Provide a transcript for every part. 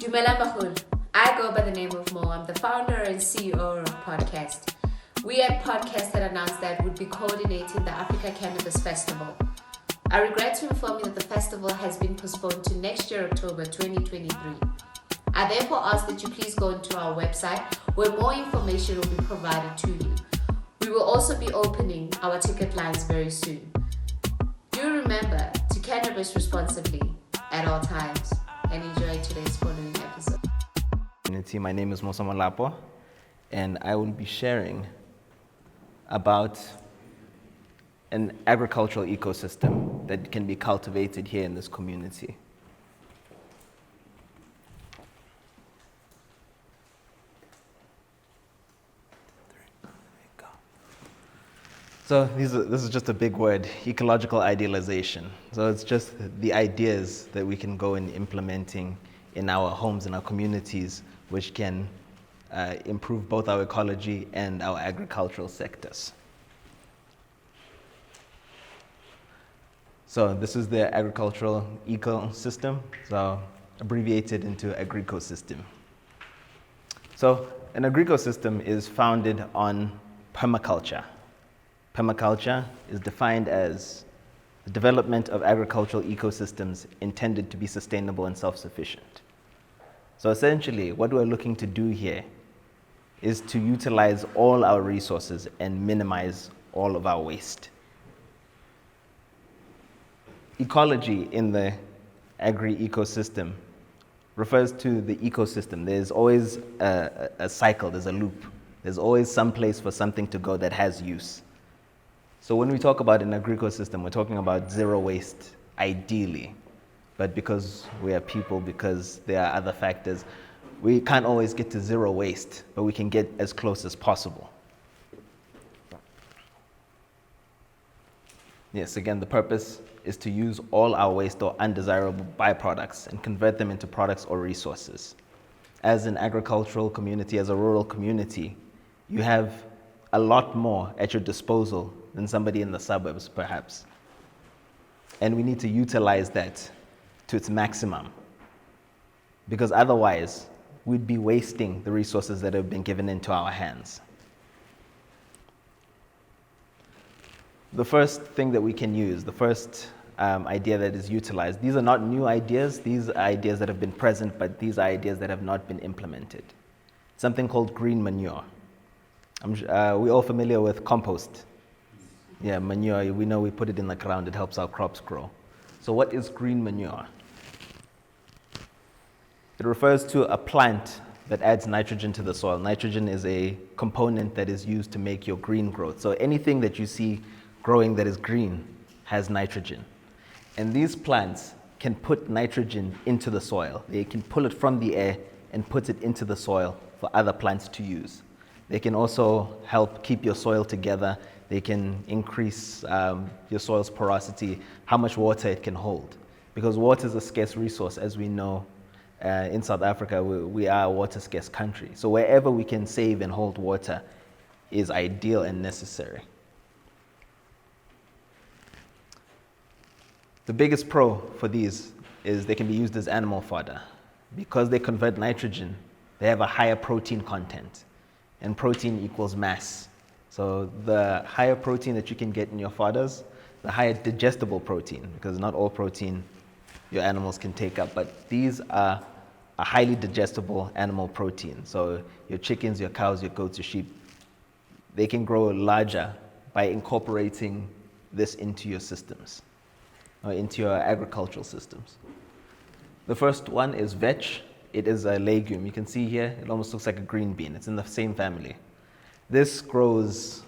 Dumelang bagolo. I go by the name of Mo. I'm the founder and CEO of POTCAST. We at POTCAST had announced that we'd be coordinating the Africa Cannabis Festival. I regret to inform you that the festival has been postponed to next year, October 2023. I therefore ask that you please go into our website where more information will be provided to you. We will also be opening our ticket lines very soon. Do remember to cannabis responsibly at all times and enjoy today's following episode. My name is Mosa Molapo, and I will be sharing about an agricultural ecosystem that can be cultivated here in this community. So this is just a big word, ecological idealization. So it's just the ideas that we can go in implementing in our homes, in our communities, which can improve both our ecology and our agricultural sectors. So this is the agricultural ecosystem, so abbreviated into agricosystem. So an agricosystem is founded on permaculture. Permaculture is defined as the development of agricultural ecosystems intended to be sustainable and self-sufficient. So essentially, what we're looking to do here is to utilize all our resources and minimize all of our waste. Ecology in the agri-ecosystem refers to the ecosystem. There's always a cycle, there's a loop. There's always some place for something to go that has use. So when we talk about an agricosystem, we're talking about zero waste, ideally. But because we are people, because there are other factors, we can't always get to zero waste, but we can get as close as possible. Yes, again, the purpose is to use all our waste or undesirable byproducts and convert them into products or resources. As an agricultural community, as a rural community, you have a lot more at your disposal than somebody in the suburbs, perhaps. And we need to utilize that to its maximum, because otherwise we'd be wasting the resources that have been given into our hands. The first thing that we can use, the first idea that is utilized, these are not new ideas, these are ideas that have been present, but these are ideas that have not been implemented. Something called green manure. We're all familiar with compost. Yeah, manure, we know we put it in the ground, it helps our crops grow. So what is green manure? It refers to a plant that adds nitrogen to the soil. Nitrogen is a component that is used to make your green growth. So anything that you see growing that is green has nitrogen. And these plants can put nitrogen into the soil. They can pull it from the air and put it into the soil for other plants to use. They can also help keep your soil together. They can increase your soil's porosity, how much water it can hold. Because water is a scarce resource, as we know. In South Africa, we are a water-scarce country. So wherever we can save and hold water is ideal and necessary. The biggest pro for these is they can be used as animal fodder. Because they convert nitrogen, they have a higher protein content. And protein equals mass. So the higher protein that you can get in your fodders, the higher digestible protein, because not all protein your animals can take up, but these are a highly digestible animal protein. So your chickens, your cows, your goats, your sheep, they can grow larger by incorporating this into your systems, or into your agricultural systems. The first one is vetch. It is a legume. You can see here, it almost looks like a green bean. It's in the same family. This grows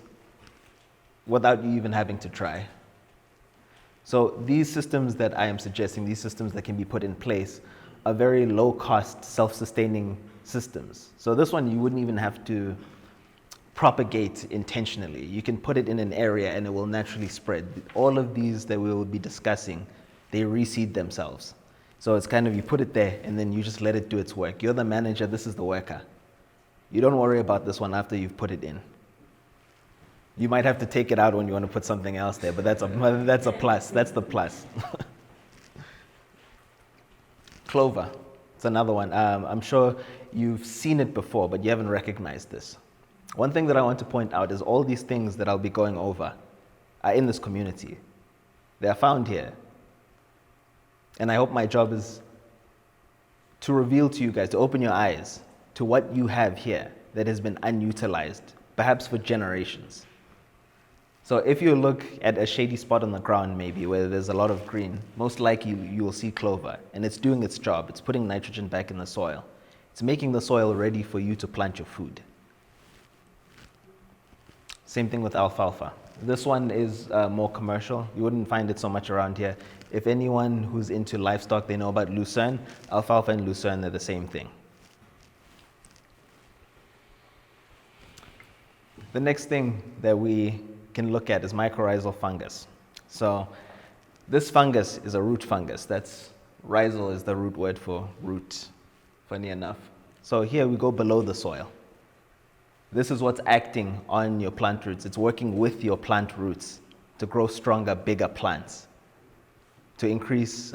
without you even having to try. So these systems that I am suggesting, these systems that can be put in place, are very low-cost, self-sustaining systems. So this one, you wouldn't even have to propagate intentionally. You can put it in an area and it will naturally spread. All of these that we will be discussing, they reseed themselves. So it's kind of, you put it there and then you just let it do its work. You're the manager, this is the worker. You don't worry about this one after you've put it in. You might have to take it out when you want to put something else there, but that's a plus. That's the plus. Clover. It's another one. I'm sure you've seen it before, but you haven't recognized this. One thing that I want to point out is all these things that I'll be going over are in this community. They are found here. And I hope my job is to reveal to you guys, to open your eyes to what you have here that has been unutilized, perhaps for generations. So if you look at a shady spot on the ground maybe where there's a lot of green, most likely you will see clover, and it's doing its job. It's putting nitrogen back in the soil. It's making the soil ready for you to plant your food. Same thing with alfalfa. This one is more commercial. You wouldn't find it so much around here. If anyone who's into livestock, they know about lucerne. Alfalfa and lucerne, they're the same thing. The next thing that we can look at is mycorrhizal fungus. So this fungus is a root fungus. That's rhizal is the root word for root, funny enough. So here we go below the soil. This is what's acting on your plant roots. It's working with your plant roots to grow stronger, bigger plants, to increase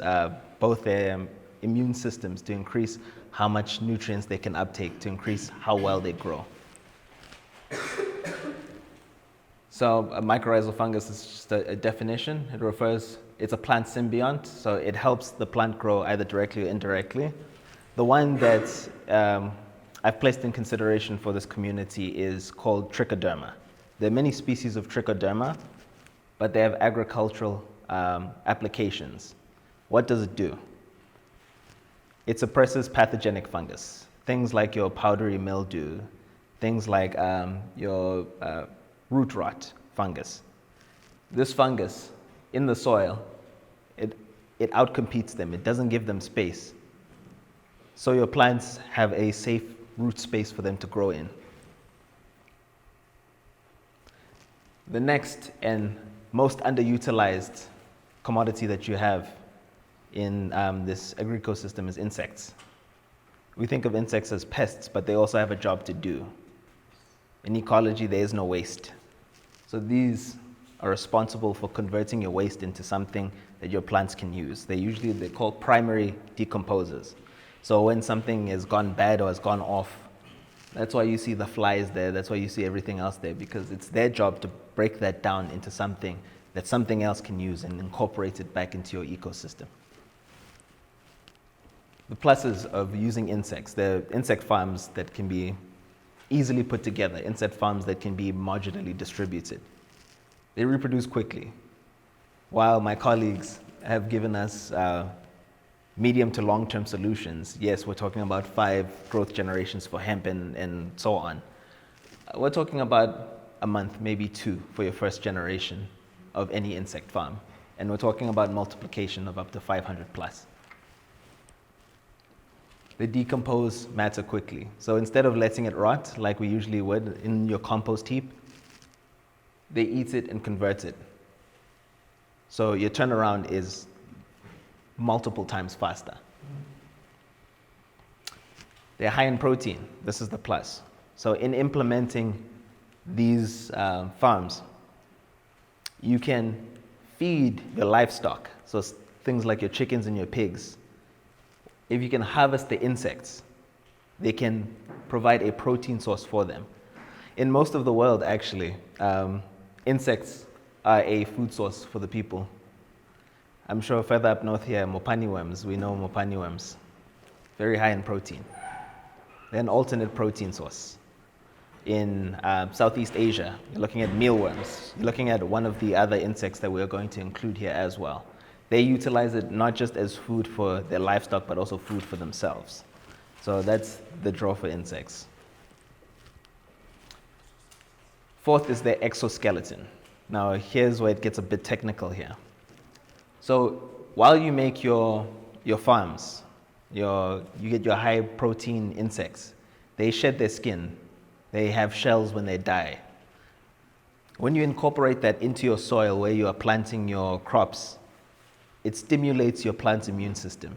both their immune systems, to increase how much nutrients they can uptake, to increase how well they grow. So a mycorrhizal fungus is just a definition. It's a plant symbiont, so it helps the plant grow either directly or indirectly. The one that I've placed in consideration for this community is called trichoderma. There are many species of trichoderma, but they have agricultural applications. What does it do? It suppresses pathogenic fungus, things like your powdery mildew, things like your root rot fungus. This fungus in the soil, it outcompetes them. It doesn't give them space. So your plants have a safe root space for them to grow in. The next and most underutilized commodity that you have in this agri-ecosystem is insects. We think of insects as pests, but they also have a job to do. In ecology, there is no waste. So these are responsible for converting your waste into something that your plants can use. They're called primary decomposers. So when something has gone bad or has gone off, that's why you see the flies there, that's why you see everything else there, because it's their job to break that down into something that something else can use and incorporate it back into your ecosystem. The pluses of using insects, there are insect farms that can be easily put together, insect farms that can be modularly distributed. They reproduce quickly. While my colleagues have given us medium to long-term solutions, yes, we're talking about 5 growth generations for hemp and so on. We're talking about a month, maybe 2 for your first generation of any insect farm. And we're talking about multiplication of up to 500 plus. They decompose matter quickly. So instead of letting it rot like we usually would in your compost heap, they eat it and convert it. So your turnaround is multiple times faster. They're high in protein. This is the plus. So in implementing these farms, you can feed your livestock, so things like your chickens and your pigs. If you can harvest the insects, they can provide a protein source for them. In most of the world, actually, insects are a food source for the people. I'm sure further up north here, mopani worms, we know mopani worms, very high in protein. They're an alternate protein source. In Southeast Asia, you're looking at mealworms. You're looking at one of the other insects that we're going to include here as well. They utilize it not just as food for their livestock, but also food for themselves. So that's the draw for insects. Fourth is their exoskeleton. Now here's where it gets a bit technical here. So while you make your farms, you get your high protein insects, they shed their skin. They have shells when they die. When you incorporate that into your soil where you are planting your crops, it stimulates your plant's immune system.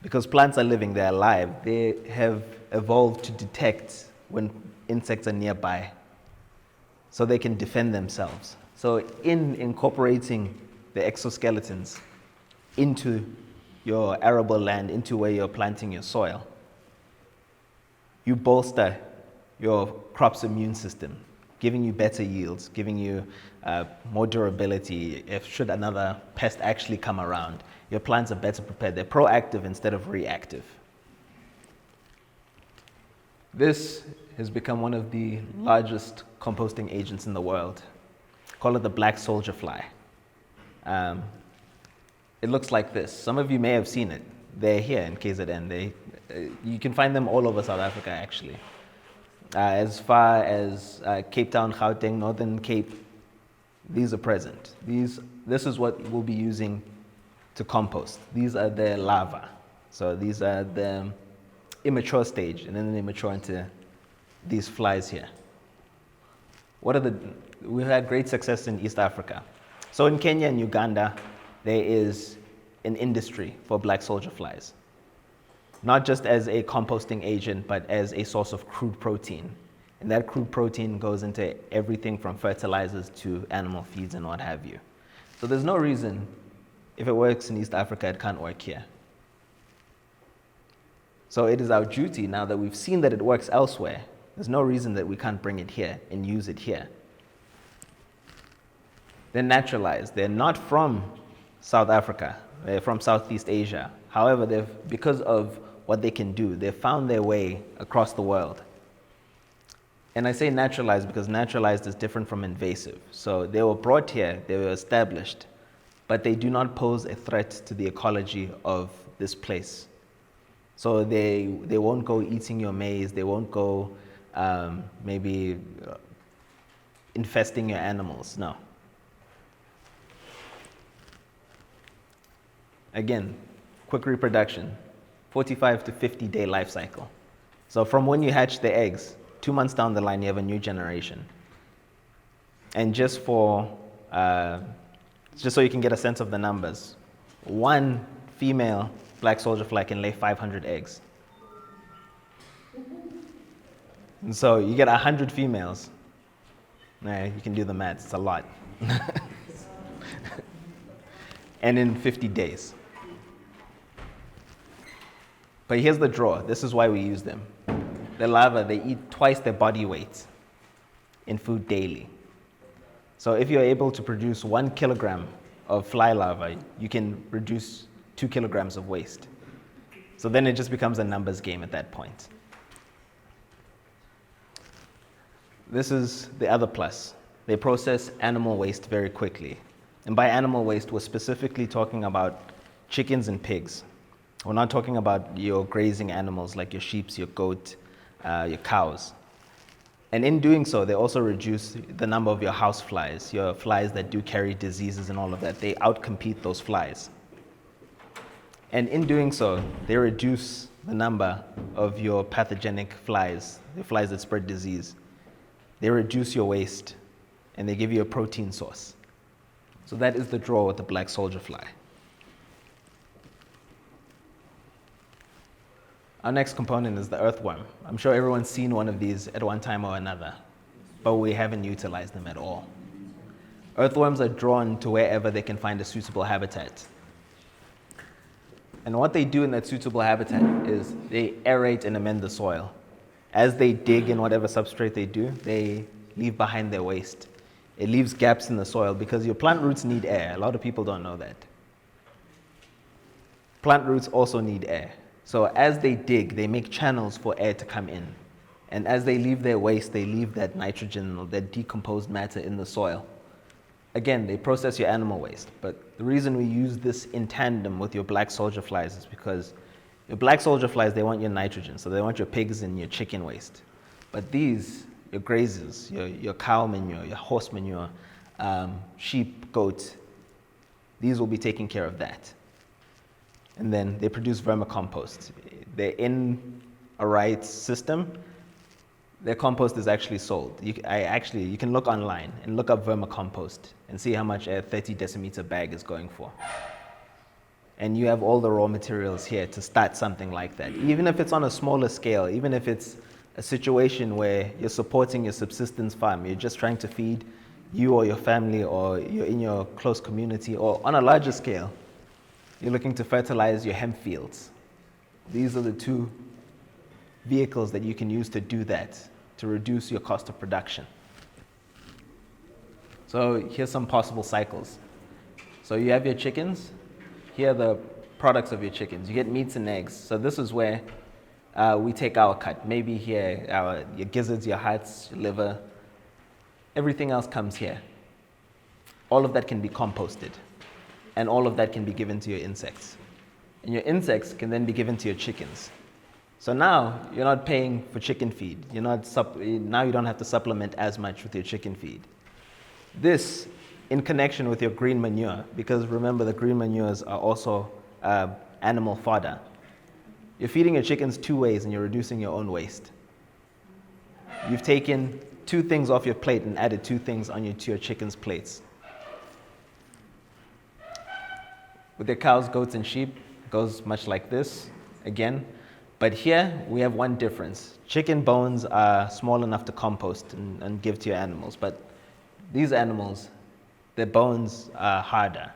Because plants are living, they're alive, they have evolved to detect when insects are nearby, so they can defend themselves. So in incorporating the exoskeletons into your arable land into where you're planting your soil, you bolster your crop's immune system, giving you better yields, giving you more durability. If should another pest actually come around, your plants are better prepared. They're proactive instead of reactive. This has become one of the largest composting agents in the world. Call it the black soldier fly. It looks like this. Some of you may have seen it. They're here in KZN. You can find them all over South Africa, actually. As far as Cape Town, Gauteng, Northern Cape, these are present. This is what we'll be using to compost. These are the larvae. So these are the immature stage, and then they mature into these flies here. We've had great success in East Africa. So in Kenya and Uganda, there is an industry for black soldier flies. Not just as a composting agent, but as a source of crude protein. And that crude protein goes into everything from fertilizers to animal feeds and what have you. So there's no reason, if it works in East Africa, it can't work here. So it is our duty, now that we've seen that it works elsewhere, there's no reason that we can't bring it here and use it here. They're naturalized. They're not from South Africa. They're from Southeast Asia. However, because of what they can do, they've found their way across the world. And I say naturalized because naturalized is different from invasive. So they were brought here, they were established, but they do not pose a threat to the ecology of this place. So they won't go eating your maize, they won't go maybe infesting your animals, no. Again, quick reproduction, 45 to 50 day life cycle. So from when you hatch the eggs, 2 months down the line, you have a new generation. And just so you can get a sense of the numbers, one female black soldier fly can lay 500 eggs. And so you get 100 females. You can do the math, it's a lot. And in 50 days. But here's the draw. This is why we use them. The larvae, they eat twice their body weight in food daily. So if you're able to produce 1 kilogram of fly larvae, you can reduce 2 kilograms of waste. So then it just becomes a numbers game at that point. This is the other plus. They process animal waste very quickly. And by animal waste, we're specifically talking about chickens and pigs. We're not talking about your grazing animals like your sheep, your goat, your cows. And in doing so, they also reduce the number of your house flies, your flies that do carry diseases and all of that. They outcompete those flies. And in doing so, they reduce the number of your pathogenic flies, the flies that spread disease. They reduce your waste, and they give you a protein source. So that is the draw with the black soldier fly. Our next component is the earthworm. I'm sure everyone's seen one of these at one time or another, but we haven't utilized them at all. Earthworms are drawn to wherever they can find a suitable habitat. And what they do in that suitable habitat is they aerate and amend the soil. As they dig in whatever substrate they do, they leave behind their waste. It leaves gaps in the soil because your plant roots need air. A lot of people don't know that. Plant roots also need air. So as they dig, they make channels for air to come in. And as they leave their waste, they leave that nitrogen or that decomposed matter in the soil. Again, they process your animal waste. But the reason we use this in tandem with your black soldier flies is because your black soldier flies, they want your nitrogen. So they want your pigs and your chicken waste. But these, your grazers, your cow manure, your horse manure, sheep, goat, these will be taking care of that. And then they produce vermicompost. They're in a right system. Their compost is actually sold. You can look online and look up vermicompost and see how much a 30 decimeter bag is going for. And you have all the raw materials here to start something like that. Even if it's on a smaller scale, even if it's a situation where you're supporting your subsistence farm, you're just trying to feed you or your family, or you're in your close community, or on a larger scale, you're looking to fertilize your hemp fields. These are the two vehicles that you can use to do that, to reduce your cost of production. So here's some possible cycles. So you have your chickens. Here are the products of your chickens. You get meats and eggs. So this is where we take our cut. Maybe here, your gizzards, your hearts, your liver, everything else comes here. All of that can be composted. And all of that can be given to your insects. And your insects can then be given to your chickens. So now you're not paying for chicken feed. Now you don't have to supplement as much with your chicken feed. This, in connection with your green manure, because remember the green manures are also animal fodder. You're feeding your chickens two ways and you're reducing your own waste. You've taken two things off your plate and added two things to your chickens' plates. With your cows, goats, and sheep, it goes much like this, again. But here, we have one difference. Chicken bones are small enough to compost and give to your animals. But these animals, their bones are harder.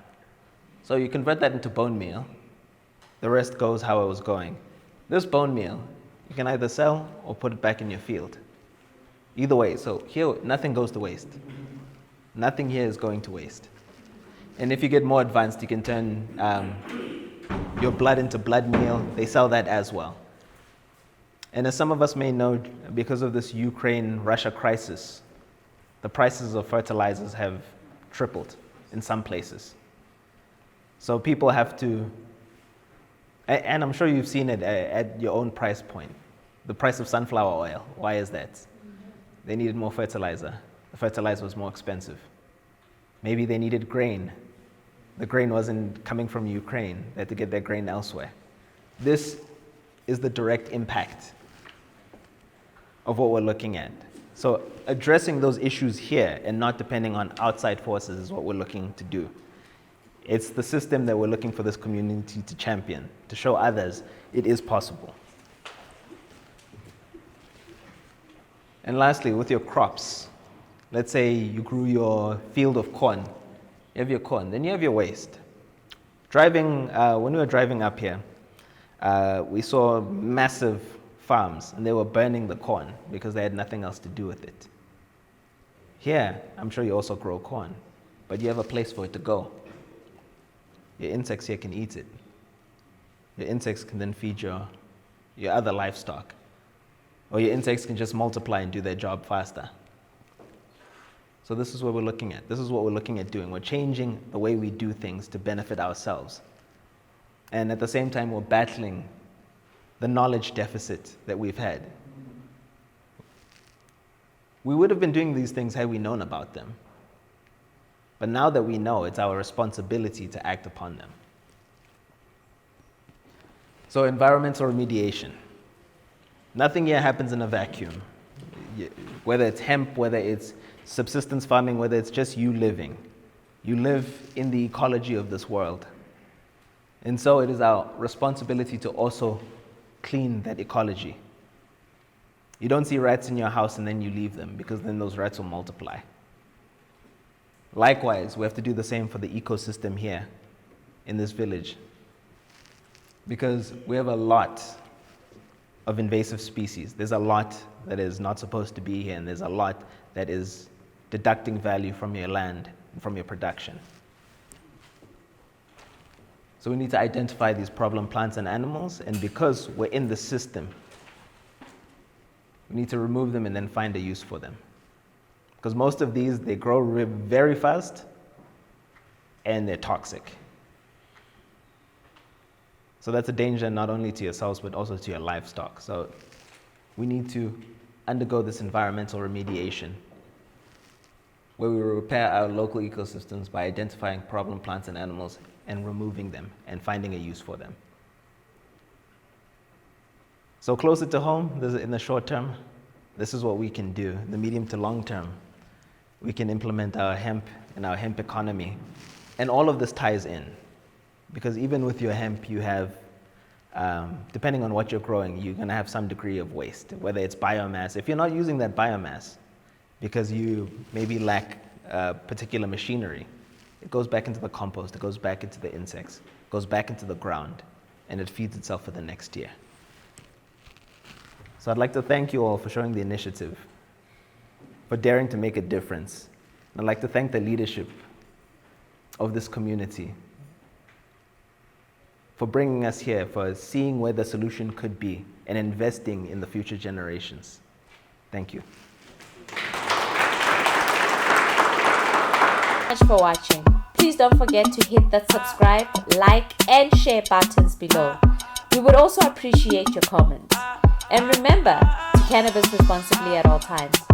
So you convert that into bone meal. The rest goes how it was going. This bone meal, you can either sell or put it back in your field. Either way, so here, nothing goes to waste. Nothing here is going to waste. And if you get more advanced, you can turn your blood into blood meal. They sell that as well. And as some of us may know, because of this Ukraine-Russia crisis, the prices of fertilizers have tripled in some places. So people have to, and I'm sure you've seen it at your own price point, the price of sunflower oil. Why is that? They needed more fertilizer. The fertilizer was more expensive. Maybe they needed grain. The grain wasn't coming from Ukraine. They had to get their grain elsewhere. This is the direct impact of what we're looking at. So addressing those issues here and not depending on outside forces is what we're looking to do. It's the system that we're looking for this community to champion, to show others it is possible. And lastly, with your crops, let's say you grew your field of corn. You have your corn, then you have your waste. When we were driving up here, we saw massive farms, and they were burning the corn because they had nothing else to do with it. Here, I'm sure you also grow corn, but you have a place for it to go. Your insects here can eat it. Your insects can then feed your other livestock. Or your insects can just multiply and do their job faster. So this is what we're looking at. This is what we're looking at doing. We're changing the way we do things to benefit ourselves. And at the same time, we're battling the knowledge deficit that we've had. We would have been doing these things had we known about them. But now that we know, it's our responsibility to act upon them. So environmental remediation. Nothing here happens in a vacuum. Whether it's hemp, whether it's subsistence farming, whether it's just you living. You live in the ecology of this world. And so it is our responsibility to also clean that ecology. You don't see rats in your house and then you leave them, because then those rats will multiply. Likewise, we have to do the same for the ecosystem here in this village, because we have a lot of invasive species. There's a lot that is not supposed to be here, and there's a lot that is deducting value from your land and from your production. So we need to identify these problem plants and animals, and because we're in the system, we need to remove them and then find a use for them. Because most of these, they grow very fast and they're toxic. So that's a danger not only to yourselves, but also to your livestock. So we need to undergo this environmental remediation, where we repair our local ecosystems by identifying problem plants and animals and removing them and finding a use for them. So closer to home, in the short term, this is what we can do. In the medium to long term, we can implement our hemp and our hemp economy. And all of this ties in, because even with your hemp, you have, depending on what you're growing, you're going to have some degree of waste, whether it's biomass. If you're not using that biomass because you maybe lack particular machinery, it goes back into the compost, it goes back into the insects. goes back into the ground, and it feeds itself for the next year. So I'd like to thank you all for showing the initiative, for daring to make a difference. And I'd like to thank the leadership of this community for bringing us here, for seeing where the solution could be, and investing in the future generations. Thank you. Thanks for watching. Please don't forget to hit that subscribe, like, and share buttons below. We would also appreciate your comments. And remember to cannabis responsibly at all times.